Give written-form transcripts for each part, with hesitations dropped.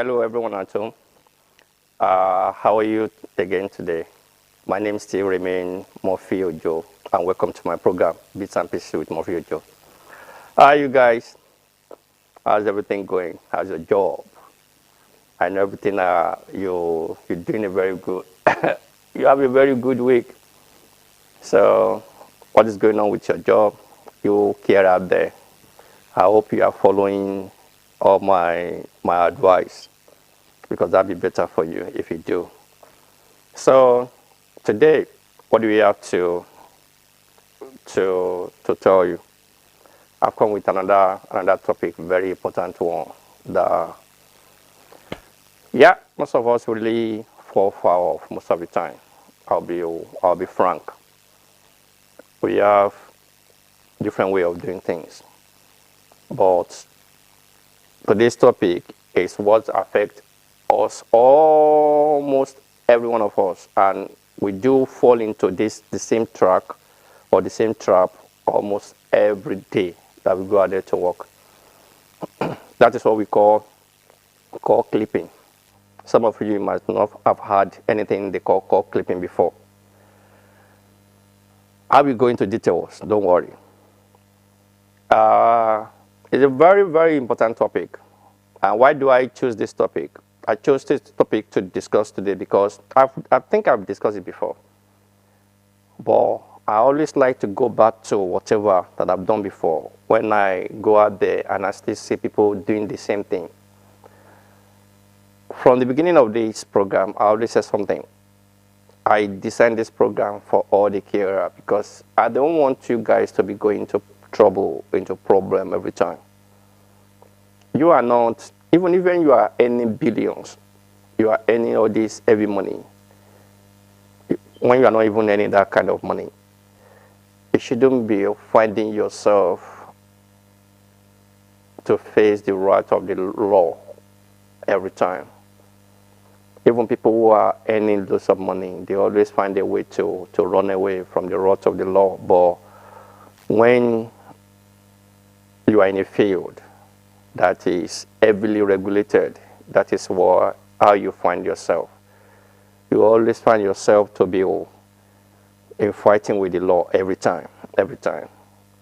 Hello, everyone at home. How are you again today? My name still remains Murphy Ojo, and welcome to my program, Bits and Pieces with Murphy Ojo. How are you guys? How's everything going? How's your job? I know everything. You're doing a very good. You have a very good week. So, what is going on with your job? You care out there. I hope you are following all my advice because that'd be better for you if you do. So today, what do we have to tell you? I've come with another topic, very important one. The most of us really fall foul of most of the time. I'll be frank. We have different way of doing things, but today's topic is what affects us, almost every one of us, and we do fall into the same track or the same trap almost every day that we go out there to work. That is what we call clipping. Some of you might not have had anything they call clipping before. I will go into details, don't worry. It's a very, very important topic. And why do I choose this topic? I chose this topic to discuss today because I think I've discussed it before. But I always like to go back to whatever that I've done before when I go out there and I still see people doing the same thing. From the beginning of this program, I always say something. I designed this program for all the carers because I don't want you guys to be going into trouble, into problem every time. You are not, even if you are earning billions, you are earning all this heavy money. When you are not even earning that kind of money, you shouldn't be finding yourself to face the wrath of the law every time. Even people who are earning lots of money, they always find a way to run away from the wrath of the law. But when you are in a field that is heavily regulated, that is how you find yourself. You always find yourself to be in fighting with the law every time.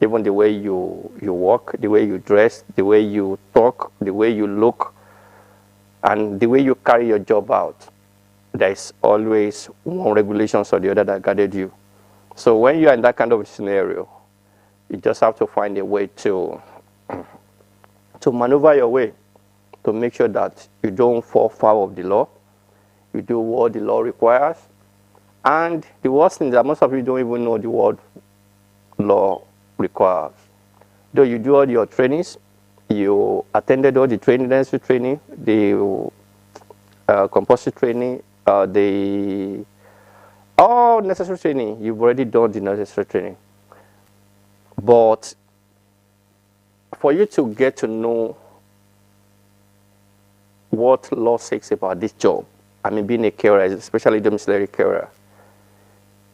Even the way you walk, the way you dress, the way you talk, the way you look, and the way you carry your job out. There is always one regulation or the other that guided you. So when you are in that kind of scenario, you just have to find a way to maneuver your way to make sure that you don't fall foul of the law. You do what the law requires. And the worst thing is that most of you don't even know the word law requires. Though you do all your trainings, you attended all the necessary training, the compulsory training, all necessary training, you've already done the necessary training. But for you to get to know what law says about this job, I mean being a carer, especially domiciliary carer,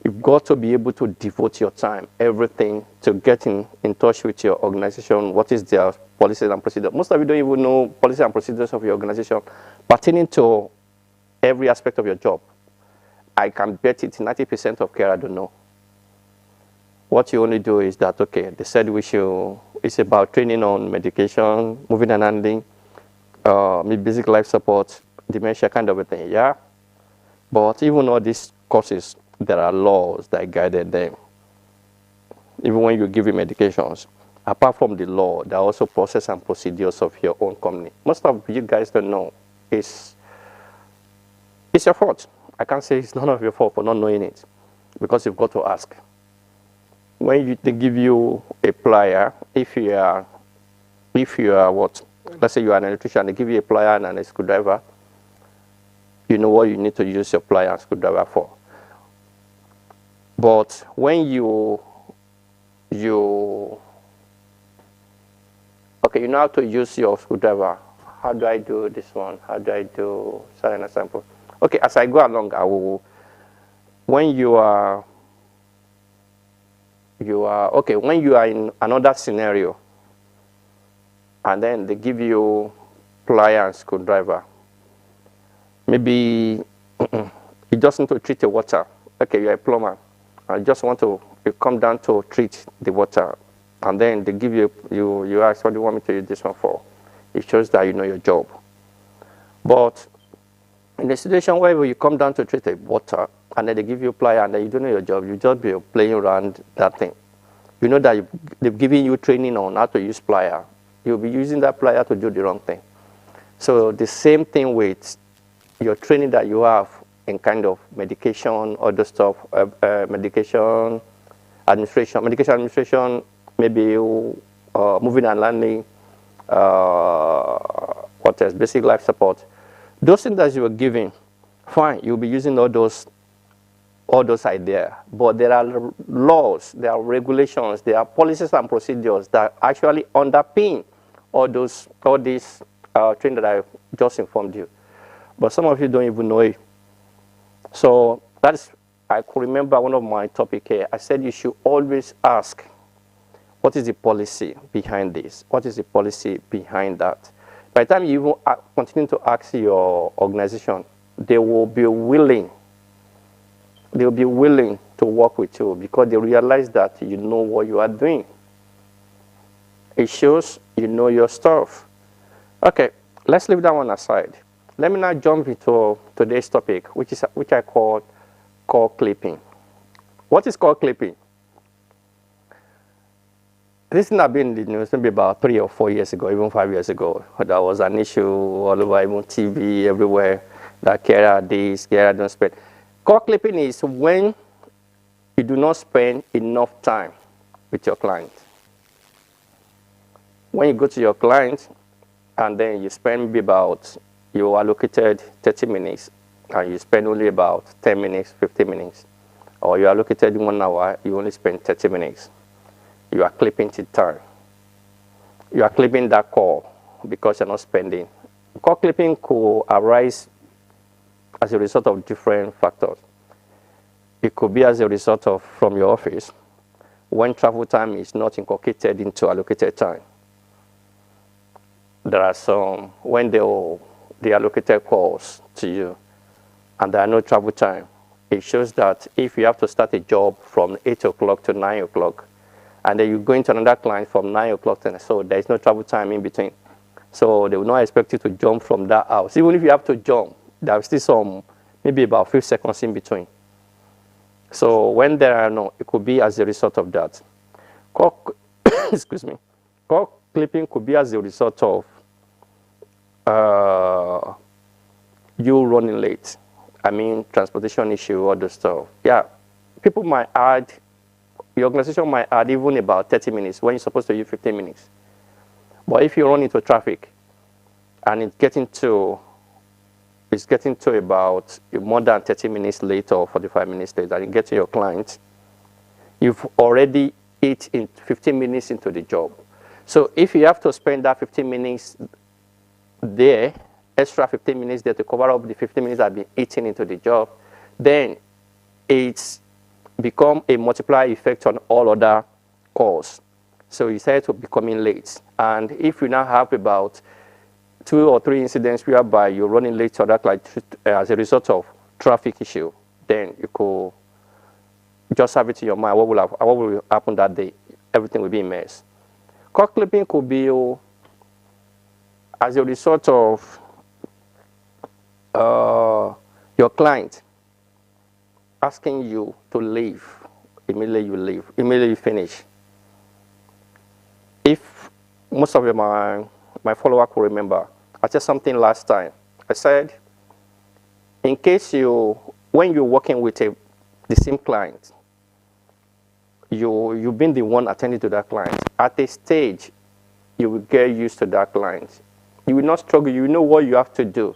you've got to be able to devote your time, everything, to get in touch with your organization. What is their policies and procedures? Most of you don't even know policies and procedures of your organization pertaining to every aspect of your job. I can bet it 90% of care I don't know. What you only do is that, okay, they said it's about training on medication, moving and handling, basic life support, dementia kind of a thing, yeah? But even all these courses, there are laws that guided them. Even when you give you medications, apart from the law, there are also process and procedures of your own company. Most of you guys don't know. It's your fault. I can't say it's none of your fault for not knowing it, because you've got to ask. When they give you a plier, if you are what? Let's say you are an electrician, they give you a plier and a screwdriver. You know what you need to use your plier and screwdriver for. But when you know how to use your screwdriver. How do I do this one? How do I do certain example? Okay, as I go along, I will. When you are when you are in another scenario, and then they give you plier and screwdriver, Maybe you just need to treat the water. Okay, you're a plumber. I just want to, you come down to treat the water. And then they give you ask, what do you want me to use this one for? It shows that you know your job. But in a situation where you come down to treat the water, and then they give you a plier, and then you don't know your job, you just be playing around that thing. You know that they've given you training on how to use plier. You'll be using that plier to do the wrong thing. So the same thing with your training that you have in kind of medication, other stuff, medication administration, maybe moving and learning, what else, basic life support. Those things that you are giving, fine, you'll be using all those ideas. But there are laws, there are regulations, there are policies and procedures that actually underpin all these training that I just informed you. But some of you don't even know it. So that's, I could remember one of my topic here. I said you should always ask, what is the policy behind this? What is the policy behind that? By the time you even continue to ask your organization, they will be willing to work with you because they realize that you know what you are doing. It shows you know your stuff. Okay, let's leave that one aside. Let me now jump into today's topic, which I call clipping. What is call clipping? This thing has been in the news maybe about 3 or 4 years ago, even 5 years ago. There was an issue all over, even TV, everywhere, that carer this, carer don't spend. Call clipping is when you do not spend enough time with your client. When you go to your client and then you spend maybe about, you allocated 30 minutes and you spend only about 10 minutes, 15 minutes. Or you allocated 1 hour, you only spend 30 minutes. You are clipping the time. You are clipping that call because you're not spending. Call clipping could arise as a result of different factors. It could be as a result of from your office when travel time is not incorporated into allocated time. There are some when they allocated calls to you and there are no travel time. It shows that if you have to start a job from 8 o'clock to 9 o'clock, and then you go into another client from 9 o'clock, so there is no travel time in between. So they will not expect you to jump from that house. Even if you have to jump, there is still some, maybe about 5 seconds in between. So when there are no, it could be as a result of that. Call, excuse me. Call clipping could be as a result of you running late. I mean, transportation issue, all the stuff. Yeah, people might add, your organization might add even about 30 minutes when you're supposed to use 15 minutes. But if you run into traffic and it's getting to about more than 30 minutes later or 45 minutes later, and you get to your client, you've already eaten in 15 minutes into the job. So if you have to spend that 15 minutes there, extra 15 minutes there to cover up the 15 minutes that have been eaten into the job, then it's become a multiplier effect on all other calls. So you start to becoming late. And if you now have about 2 or 3 incidents whereby you're running late to that, like as a result of traffic issue, then you could just have it in your mind, what will happen that day? Everything will be a mess. Call clipping could be as a result of your client asking you to leave. Immediately you leave, immediately you finish. If most of my follower could remember, I said something last time. I said, in case when you're working with the same client, you've been the one attending to that client. At a stage, you will get used to that client. You will not struggle. You will know what you have to do.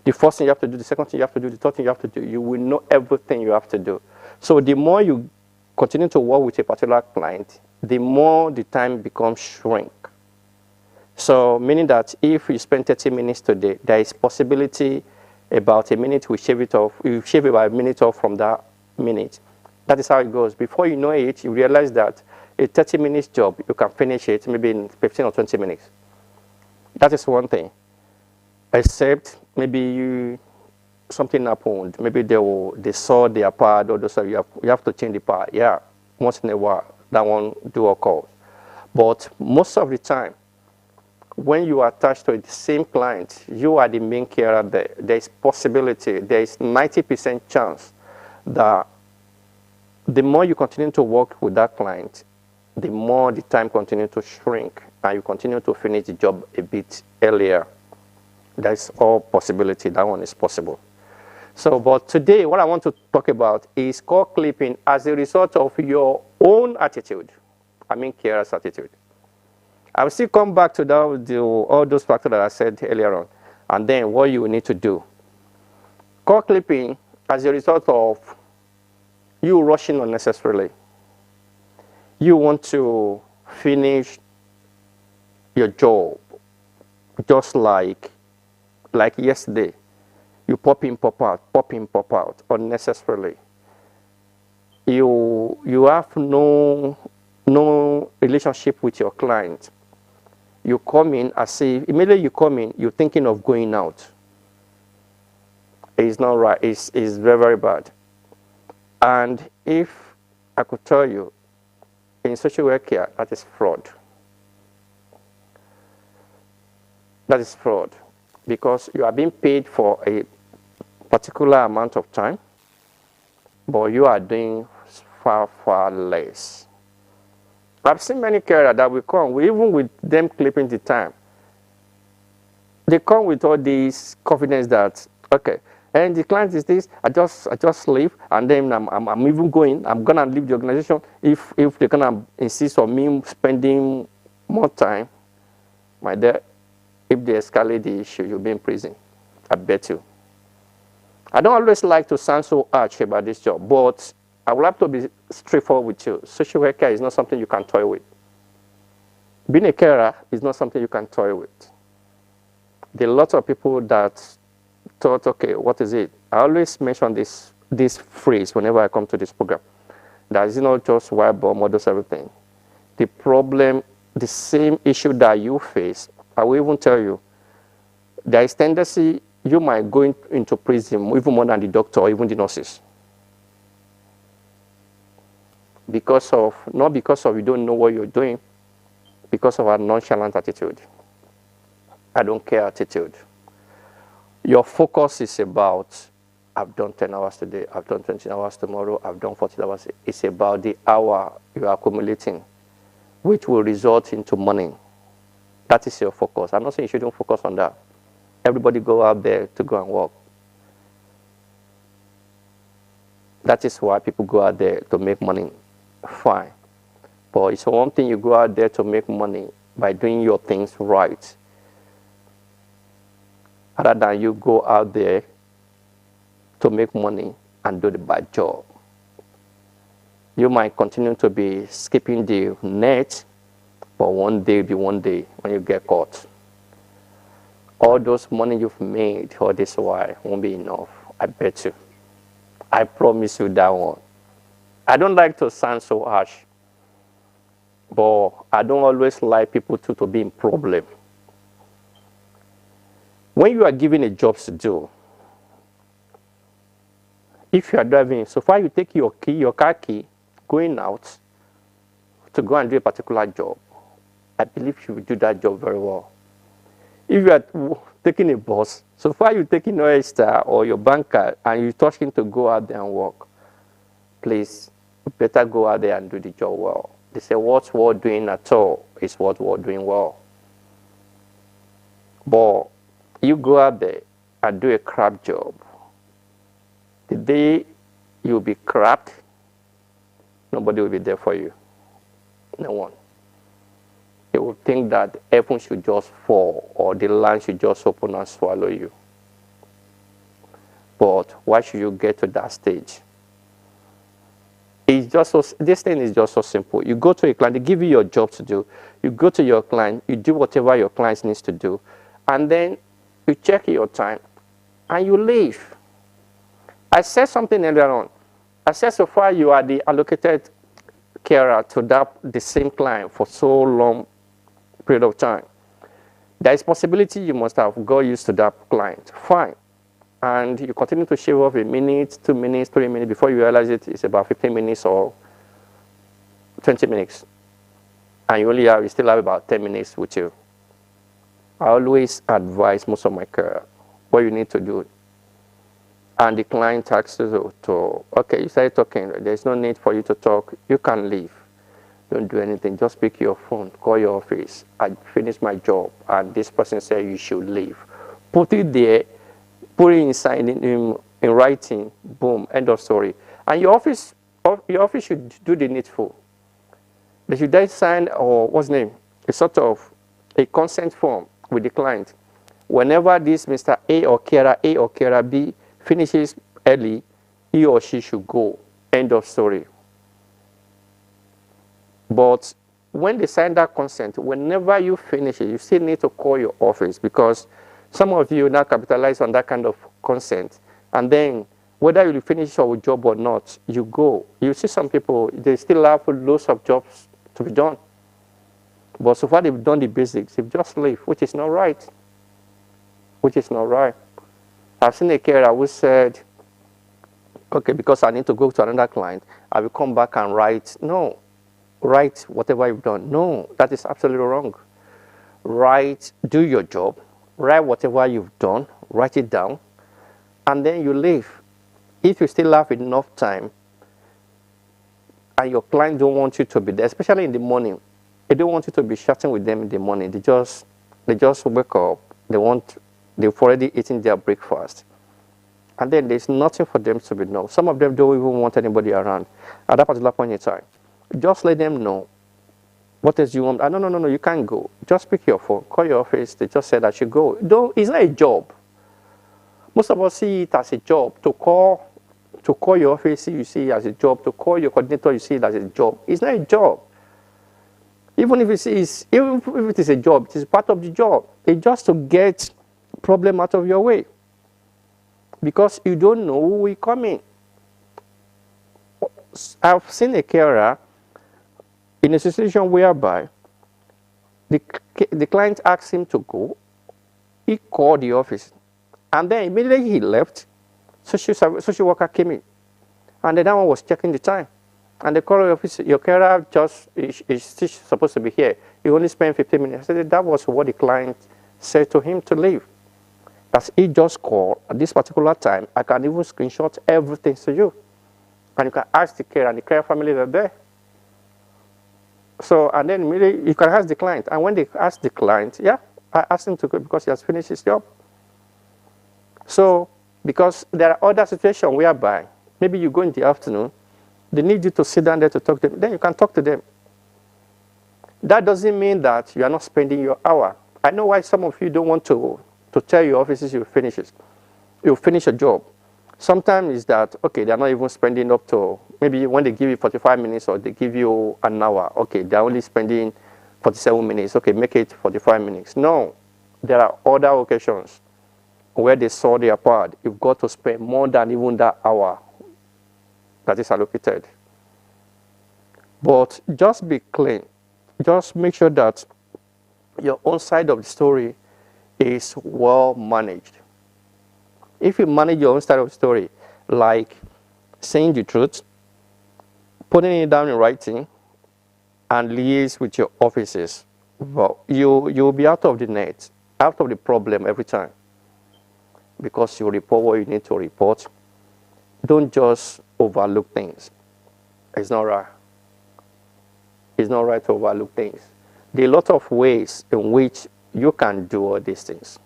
The first thing you have to do, the second thing you have to do, the third thing you have to do. You will know everything you have to do. So the more you continue to work with a particular client, the more the time becomes shrink. So meaning that if you spend 30 minutes today, there is possibility about a minute we shave it off. You shave about a minute off from that minute. That is how it goes. Before you know it, you realize that a 30 minutes job, you can finish it maybe in 15 or 20 minutes. That is one thing. Except maybe something happened, maybe they saw their part, or so you have to change the part. Yeah, once in a while, that one do occur. But most of the time, when you are attached to the same client, you are the main carer there. There is possibility, there is 90% chance that the more you continue to work with that client, the more the time continues to shrink and you continue to finish the job a bit earlier. That's all possibility. That one is possible. So, but today, what I want to talk about is call clipping as a result of your own attitude. I mean, carer's attitude. I will still come back to that, all those factors that I said earlier on, and then what you need to do. Call clipping as a result of you rushing unnecessarily. You want to finish your job just like yesterday. You pop in, pop out unnecessarily. You have no relationship with your client. You come in as if immediately you come in, you're thinking of going out. It's not right. It's very, very bad. And if I could tell you, in social work care, that is fraud. That is fraud because you are being paid for a particular amount of time, but you are doing far, far less. I've seen many carers that will come, even with them clipping the time. They come with all this confidence that, okay, and the client is this, I just leave, and then I'm even going, I'm gonna leave the organization if they're gonna insist on me spending more time. My dear, if they escalate the issue, you'll be in prison. I bet you. I don't always like to sound so harsh about this job, but I would like to be straightforward with you. Social work care is not something you can toy with. Being a carer is not something you can toy with. There are lots of people that thought, okay, what is it? I always mention this phrase whenever I come to this program. That is not just white bomb or does everything. The problem, the same issue that you face, I will even tell you, there is tendency you might go into prison even more than the doctor or even the nurses. Not because of you don't know what you're doing, because of a nonchalant attitude. I don't care attitude. Your focus is about, I've done 10 hours today, I've done 20 hours tomorrow, I've done 40 hours. It's about the hour you are accumulating, which will result into money. That is your focus. I'm not saying you shouldn't focus on that. Everybody go out there to go and work. That is why people go out there to make money. Fine. But it's one thing you go out there to make money by doing your things right, rather than you go out there to make money and do the bad job. You might continue to be skipping the net, but one day when you get caught, all those money you've made all this while won't be enough. I bet you. I promise you that one. I don't like to sound so harsh, but I don't always like people to be in problem. When you are given a job to do, if you are driving, so far you take your car key, going out to go and do a particular job, I believe you will do that job very well. If you are taking a bus, so far you're taking your Oyster or your bank card and you're touching to go out there and work, please, you better go out there and do the job well. They say what's worth doing at all is what worth doing well. But you go out there and do a crap job, the day you'll be crapped, nobody will be there for you. No one. They will think that heaven should just fall or the land should just open and swallow you. But why should you get to that stage? It's just so, this thing is just so simple. You go to a client, they give you your job to do. You go to your client, you do whatever your client needs to do, and then you check your time and you leave. I said something earlier on. I said so far you are the allocated carer to the same client for so long period of time. There is possibility you must have got used to that client. Fine. and you continue to shave off a minute, 2 minutes, 3 minutes, before you realize it's about 15 minutes or 20 minutes. And you still have about 10 minutes with you. I always advise most of my career what you need to do. And the client asks you okay, you started talking, there's no need for you to talk, you can leave. Don't do anything, just pick your phone, call your office, I finished my job, and this person said you should leave. Put it there, put it inside in writing, boom, end of story. And your office should do the needful. They should then sign, or what's the name, a sort of a consent form with the client. Whenever this Mr. A or carer B finishes early, he or she should go, end of story. But when they sign that consent, whenever you finish it, you still need to call your office, because some of you now capitalize on that kind of consent. And then whether you finish your job or not, you go. You see some people, they still have loads of jobs to be done. But so far they've done the basics, they've just leave, which is not right. Which is not right. I've seen a carer who said, okay, because I need to go to another client, I will come back and write. No, write whatever you've done. No, that is absolutely wrong. Write, do your job, write whatever you've done, write it down, and then you leave. If you still have enough time, and your client don't want you to be there, especially in the morning, they don't want you to be chatting with them in the morning. They just wake up, they've already eaten their breakfast. And then there's nothing for them to be known. Some of them don't even want anybody around at that particular point in time. Just let them know. What else you want? No, you can't go. Just pick your phone, call your office. They just said I should go. It's not a job. Most of us see it as a job. To call your office, you see it as a job. To call your coordinator, you see it as a job. It's not a job. Even if it is a job, it is part of the job. It's just to get problem out of your way, because you don't know who will come in. I've seen a carer in a situation whereby the client asked him to go. He called the office, and then immediately he left. Social worker came in, and then that one was checking the time. And the call office, your carer is supposed to be here. He only spent 15 minutes. I said that was what the client said to him to leave. That he just called at this particular time. I can even screenshot everything to you. And you can ask the carer, and the carer family are there. So, and then immediately you can ask the client. And when they ask the client, yeah, I asked him to go because he has finished his job. So, because there are other situations whereby maybe you go in the afternoon, they need you to sit down there to talk to them. Then you can talk to them. That doesn't mean that you are not spending your hour. I know why some of you don't want to tell your offices you finish a job. Sometimes it's that, okay, they're not even spending up to, maybe when they give you 45 minutes or they give you an hour, okay, they're only spending 47 minutes, okay, make it 45 minutes. No, there are other occasions where they saw their part. You've got to spend more than even that hour that is allocated. But just be clean. Just make sure that your own side of the story is well managed. If you manage your own side of the story, like saying the truth, putting it down in writing, and liaise with your offices, well, you'll be out of the net, out of the problem every time, because you report what you need to report. Don't just overlook things. It's not right. It's not right to overlook things. There are a lot of ways in which you can do all these things.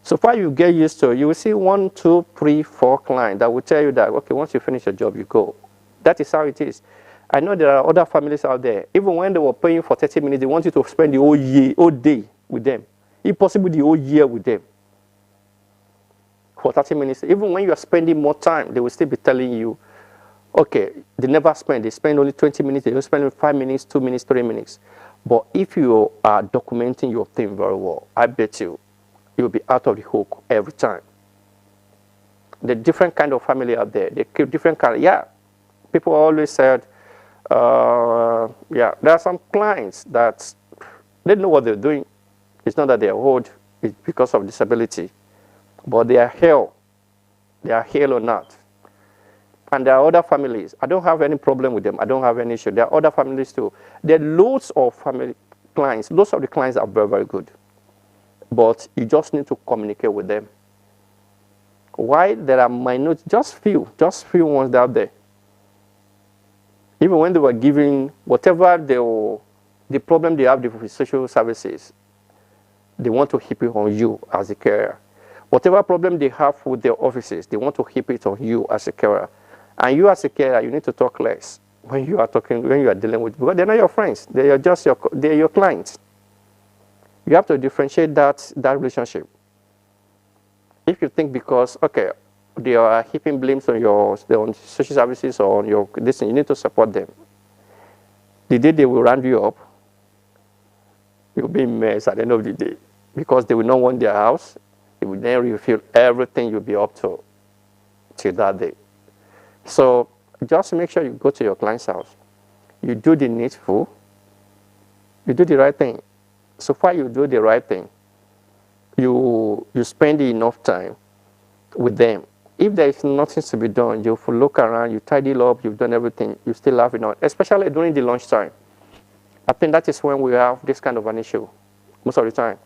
So far you get used to it, you will see 1, 2, 3, 4 clients that will tell you that, okay, once you finish your job, you go. That is how it is. I know there are other families out there, even when they were paying for 30 minutes, they want you to spend the whole day with them. If possible, the whole year with them. For 30 minutes, even when you are spending more time, they will still be telling you, okay, they never spend, they spend only 20 minutes, they will spend 5 minutes, 2 minutes, 3 minutes. But if you are documenting your thing very well, I bet you'll be out of the hook every time. The different kind of family out there, they keep different kind. Yeah, people always said, yeah, there are some clients that they know what they're doing. It's not that they're old, it's because of disability. but they are hell. They are hell or not. And there are other families. I don't have any problem with them. I don't have any issue. There are other families too. There are loads of family clients. Lots of the clients are very, very good. But you just need to communicate with them. Why? There are minute, just few ones out there. Even when they were giving whatever the problem they have with social services, they want to heap it on you as a carer. Whatever problem they have with their offices, they want to heap it on you as a carer. And you as a carer, you need to talk less when you are dealing with, because they're not your friends. They are just they're your clients. You have to differentiate that relationship. If you think because, okay, they are heaping blames on on social services or on your this thing, you need to support them. The day they will round you up, you'll be a mess at the end of the day, because they will not want their house. They will then reveal everything you'll be up to till that day. So just make sure you go to your client's house. You do the needful. You do the right thing. So far you do the right thing. You spend enough time with them. If there is nothing to be done, you look around, you tidy up, you've done everything, you still have it on, especially during the lunchtime. I think that is when we have this kind of an issue, most of the time.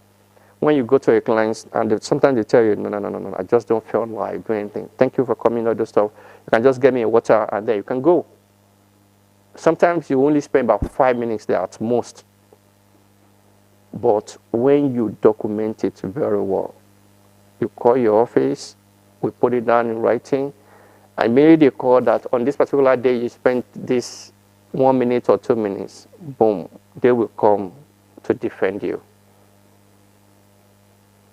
When you go to a client and sometimes they tell you, no, I just don't feel like doing anything. Thank you for coming, all this stuff. You can just get me a water and then you can go. Sometimes you only spend about 5 minutes there at most. But when you document it very well, you call your office, we put it down in writing, and maybe they call that on this particular day you spent this 1 minute or 2 minutes, boom, they will come to defend you.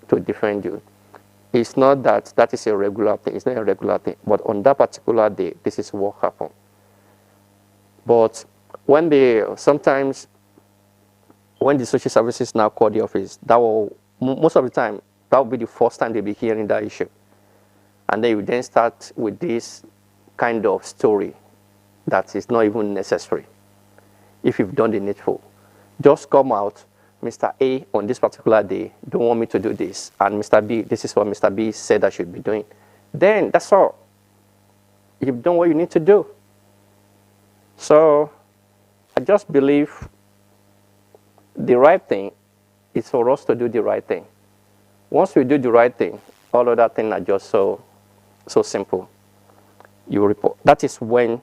To defend you. It's not that is a regular thing, it's not a regular thing, but on that particular day, this is what happened. But when sometimes when the social services now call the office, that will, most of the time, that will be the first time they'll be hearing that issue. And then you then start with this kind of story that is not even necessary. If you've done the needful, just come out, Mr. A, on this particular day, don't want me to do this. And Mr. B, this is what Mr. B said I should be doing. Then that's all. You've done what you need to do. So I just believe the right thing is for us to do the right thing. Once we do the right thing, all other things are just so simple. You report. That is when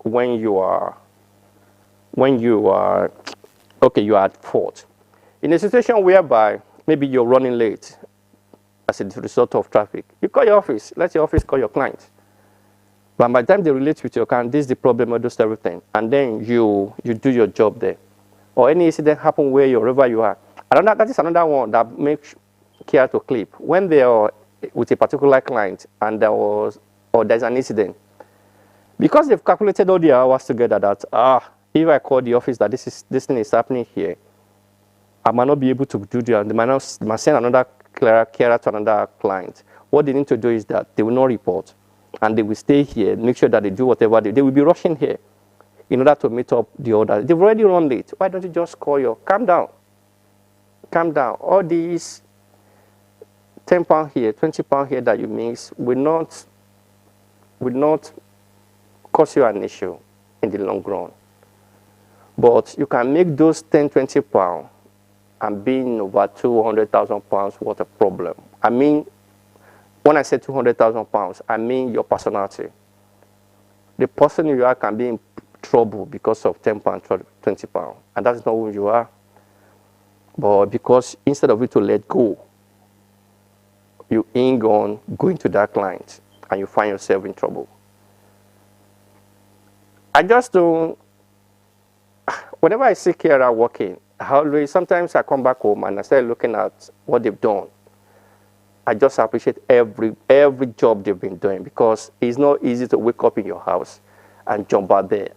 you are okay, you are at fault. In a situation whereby maybe you're running late as a result of traffic, you call your office, let your office call your client. But by the time they relate with your client, this is the problem, or just everything, and then you do your job there. Or any incident happen wherever you are. That is another one that makes care to clip. When they are with a particular client and there's an incident, because they've calculated all the hours together that if I call the office that this thing is happening here, I might not be able to do that. They might send another carer to another client. What they need to do is that they will not report, and they will stay here, make sure that they do whatever they will be rushing here in order to meet up the order. They've already run late. Why don't you just call calm down? Calm down. All these £10 here, £20 here that you miss will not cause you an issue in the long run. But you can make those £10, £20 and being over £200,000 worth of problem. I mean, when I say £200,000, I mean your personality. The person you are can be in trouble because of £10, £20, and that's not who you are. But because instead of you to let go, you hang on going to that client, and you find yourself in trouble. I just don't. Whenever I see carer working, sometimes I come back home and I start looking at what they've done. I just appreciate every job they've been doing, because it's not easy to wake up in your house and jump out there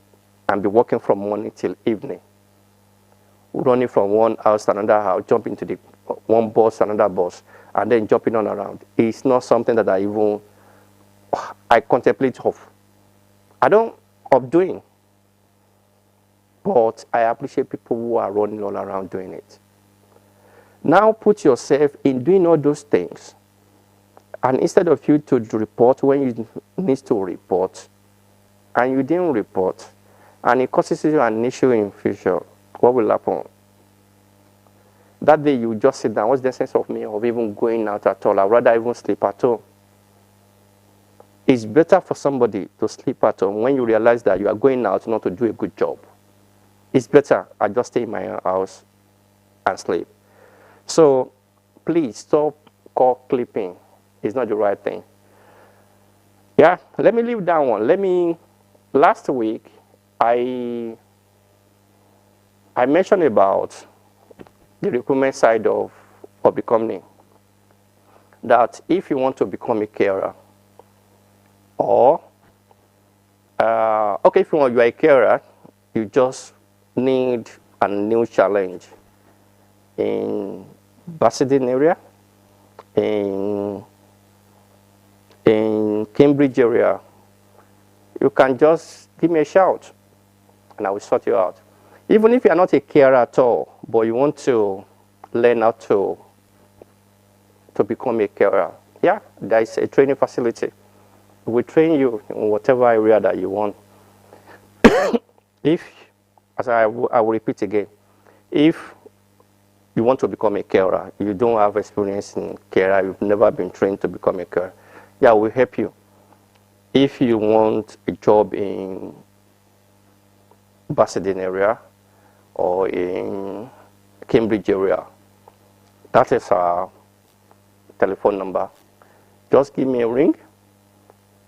and be working from morning till evening, running from one house to another house, jumping to the one bus to another bus, and then jumping on around. It's not something that I contemplate of doing. But I appreciate people who are running all around doing it. Now put yourself in doing all those things. And instead of you to report when you need to report, and you didn't report, and it causes you an issue in future, what will happen? That day you just sit down. What's the sense of me of even going out at all? I'd rather even sleep at home. It's better for somebody to sleep at home when you realize that you are going out not to do a good job. It's better I just stay in my house and sleep. So please stop call clipping. It's not the right thing. Yeah, let me leave that one. Last week, I mentioned about the recruitment side of the company. That if you want to become a carer, or, okay, if you are a carer, you just need a new challenge in Basildon area, in Cambridge area, you can just give me a shout and I will sort you out. Even if you are not a carer at all, but you want to learn how to become a carer, yeah, there is a training facility. We will train you in whatever area that you want. If, as I will repeat again, if you want to become a carer, you don't have experience in carer, you've never been trained to become a carer, yeah, we'll help you. If you want a job in Basildon area or in Cambridge area, that is our telephone number. Just give me a ring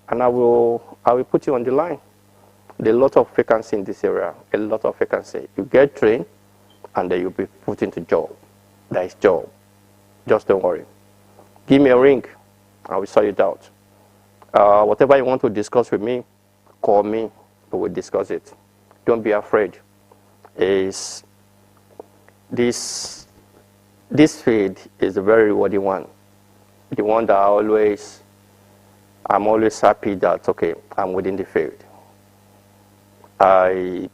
and I will put you on the line. There are a lot of vacancy in this area, a lot of vacancy. You get trained and then you'll be put into job. That is job. Just don't worry. Give me a ring. I will sort it out. Whatever you want to discuss with me, call me. We will discuss it. Don't be afraid. This field is a very rewarding one. The one that I'm always happy that, okay, I'm within the field. I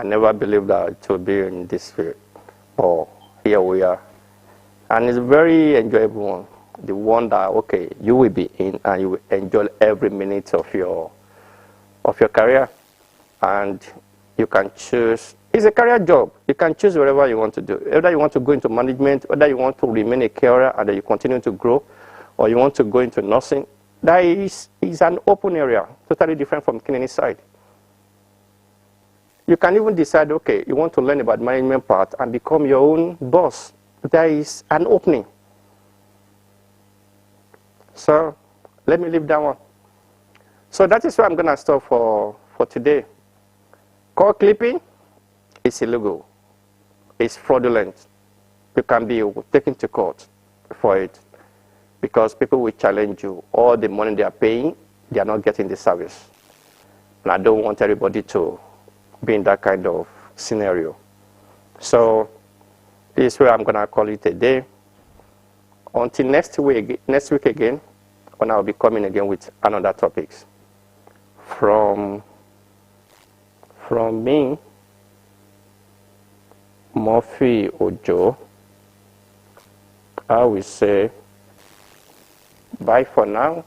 never believed that it would be in this field. Oh, here we are. And it's a very enjoyable one. The one that, okay, you will be in and you will enjoy every minute of your career. And you can choose. It's a career job. You can choose whatever you want to do. Whether you want to go into management, whether you want to remain a carer and then you continue to grow, or you want to go into nursing. That is an open area, totally different from clinic side. You can even decide, okay, you want to learn about management part and become your own boss. There is an opening. So let me leave that one. So that is where I'm going to stop for today. Call clipping is illegal. It's fraudulent. You can be taken to court for it because people will challenge you. All the money they are paying, they are not getting the service. And I don't want everybody to be in that kind of scenario. So this is where I'm going to call it a day. Until next week again, when I'll be coming again with another topics. From me, Murphy Ojo, I will say bye for now.